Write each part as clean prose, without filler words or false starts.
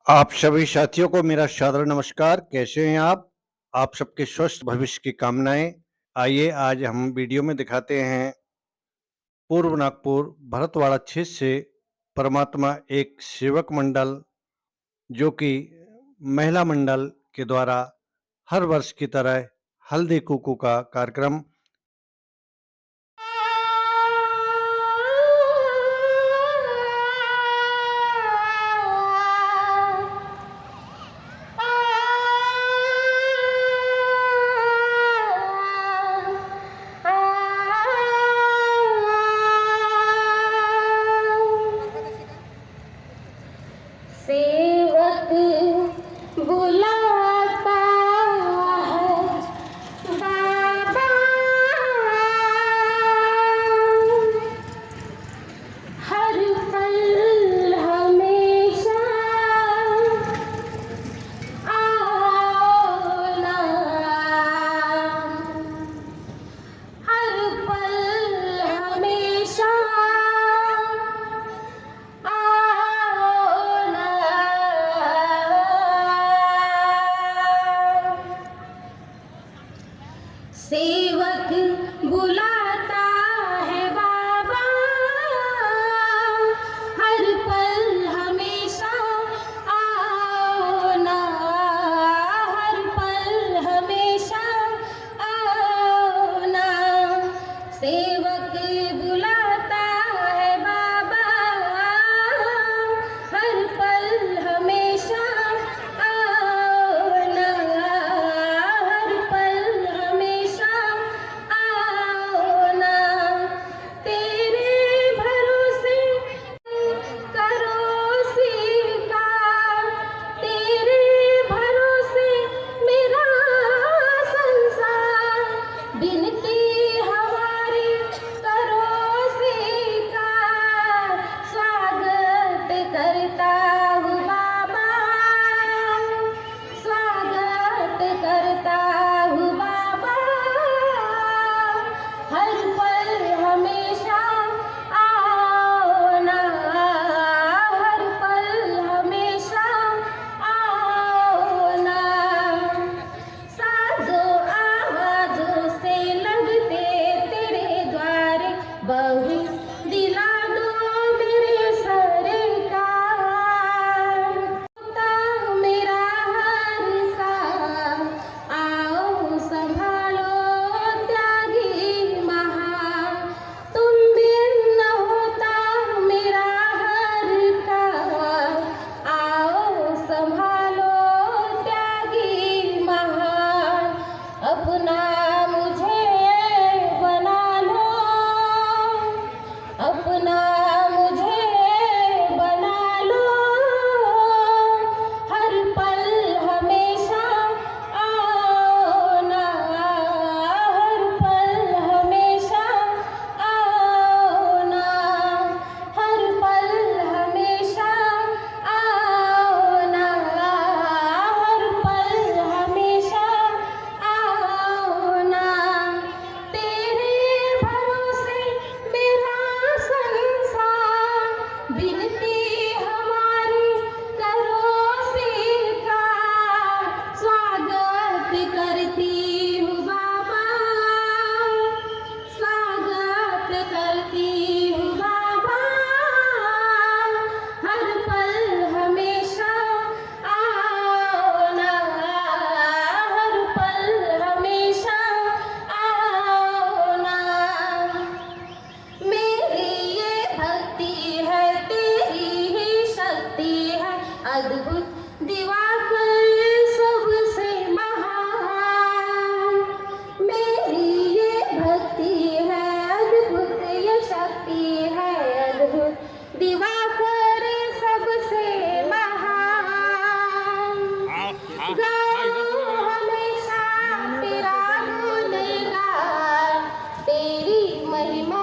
आप सभी साथियों को मेरा सादर नमस्कार। कैसे हैं आप? आप सबके स्वस्थ भविष्य की कामनाएँ। आइए आज हम वीडियो में दिखाते हैं पूर्व नागपुर भरतवाड़ा क्षेत्र से परमात्मा एक सेवक मंडल जो कि महिला मंडल के द्वारा हर वर्ष की तरह हल्दी कुंकू का कार्यक्रम सेवक बुलाता है बाबा, हर पल हमेशा आओ ना, हर पल हमेशा आओ ना। सेवक बुलाता है बाबा, हर पल हमेशा आओ ना, हर पल हमेशा आओ ना। सेवक बुलाता है बाबा, हर पल हमेशा आओ ना, हर पल हमेशा आओ ना। तेरे भरोसे करो स्वीकार, तेरे भरोसे मेरा संसार, बिनती हमारी करो स्वीकार। स्वागत करता हूँ बाबा, स्वागत करता हूँ बाबा, हर पल हमेशा आओ ना, हर पल हमेशा आओ ना। साजो आवाजों से लगते तेरे द्वारे, बहु दिला दो मेरे सरकार, होता मेरा हर काम, आओ संभालो त्यागी महान, तुम बिन न होता मेरा हर काम, आओ संभालो त्यागी महान। अपना मुझे बना लो, अपना मुझे बना लो, हर पल हमेशा आओ ना, हर पल हमेशा आओ ना, हर पल हमेशा आओ ना, हर पल हमेशा आओ ना। तेरे भरोसे मेरा संसार, बिनती हमारी करो स्वीकार। स्वागत करती हूँ बाबा, स्वागत करती हूँ बाबा, हर पल हमेशा आओ ना, हर पल हमेशा आओ ना। मेरी ये भक्ति है, तेरी ही शक्ति है, अद्भुत दिवाकर सबसे महान। मेरी ये भक्ति है, अद्भुत ये शक्ति है, अद्भुत दिवाकर सबसे महान। गाओ हमेशा तेरा गुणगान, तेरी महिमा।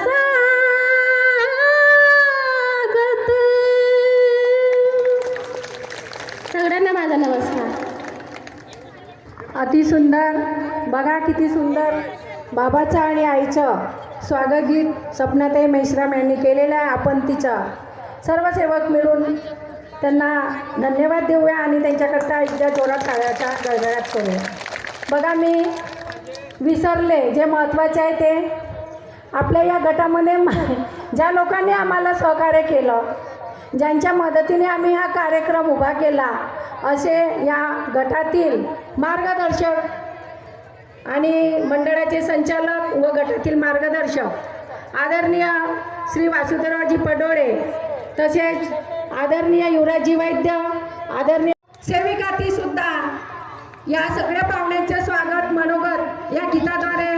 स्वागत. सगळ्यांना माझा नमस्कार. अतिसुंदर, बघा किती सुंदर बाबाचं आणि आईचं स्वागत गीत सपनाताई मेश्राम यांनी केलेलं आहे. आपण तिचं सर्व सेवक मिळून त्यांना धन्यवाद देऊया आणि त्यांच्याकरता एकदा जोरात टाळ्याच्या गडगडाट करूया. बघा, मी विसरले जे महत्त्वाचे आहे ते आपल्या या गटामध्ये ज्या लोकांनी आम्हाला सहकार्य केलं, ज्यांच्या मदतीने आम्ही हा कार्यक्रम उभा केला, असे या गटातील मार्गदर्शक आणि मंडळाचे संचालक व गटातील मार्गदर्शक आदरणीय श्री वासुदेवरावजी पडोळे, तसेच आदरणीय युवराजजी वैद्य, आदरणीय सेविका ती सुद्धा या सगळ्या पाहुण्यांचे स्वागत मनोगत या गीताद्वारे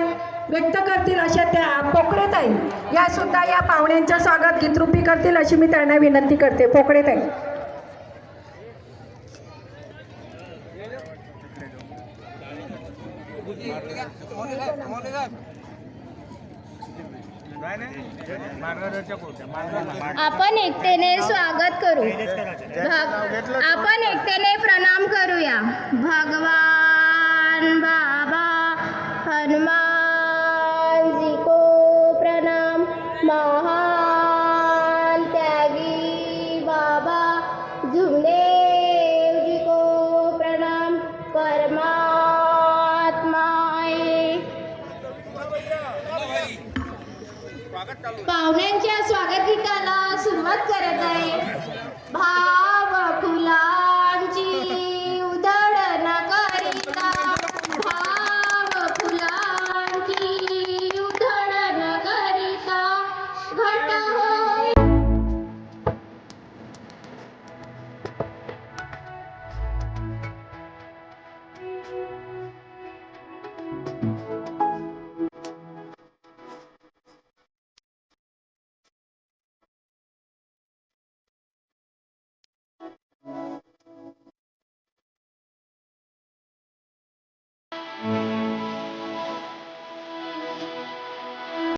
व्यक्त करतील. अशा त्या पोकळेताई या सुद्धा या पाहुण्यांचं स्वागत गीतरूपी करतील अशी मी त्यांना विनंती करते. पोकळेताई. आपण एकतेने स्वागत करू. आपण एकतेने प्रणाम करूया. भगवान बाबा हनुमान जी को प्रणाम. महान त्यागी बाबा झुमदेव जी को प्रणाम. परमात्माए. पाहुण्यांच्या स्वागत गीताला सुरुवात करत आहे भाव फुला